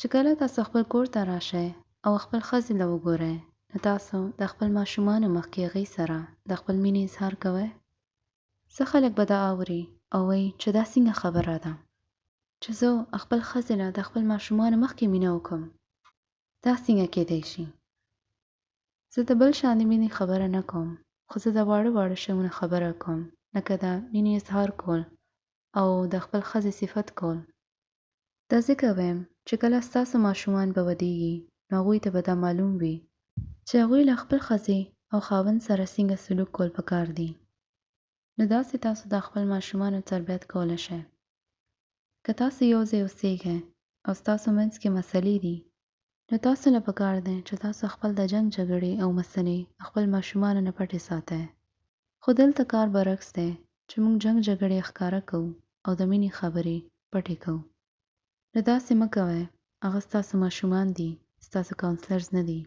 چې کله تاسو خپل کور ته راشئ او خپل ښځې له وګورئ، نو تاسو د خپل ماشومانو مخکې هغې سره د خپل مینې اظهار کوئ. څه خلک به دا اوري او وایي چې دا څنګه خبره ده چې زه خپل ښځې له د خپل ماشومانو مخکې مینه وکړم. دا څنګه کیدی شي؟ زه د بل شان د مینې خبره نه کوم، خو زه د واړه شیانو خبره کوم، لکه د مینې اظهار کول او د خپل ښځې صفت کول. دا ځکه وایم چې کله ستاسو ماشومان به ودیږي، نو هغوی ته به دا معلوم وي چې هغوی له خپل ښځې او خاوند سره څنګه سلوک کول پکار دي. نو داسې تاسو د خپل ماشومانو تربیت کولی شئ. که تاسو یو ځای اوسیږئ او ستاسو منځ کې مسلې دي، نو تاسو له پکار دی چې تاسو خپل د جنګ جګړې او مسلې خپل ماشومانو نه پټې ساتئ. خو دلته کار برعکس دی چې موږ جنګ جګړې ښکاره کوو او د مینې خبرې پټې کوو. نو داسې مه کوئ، هغه ستاسو ماشومان دي، ستاسو کاونسلرز نه دي.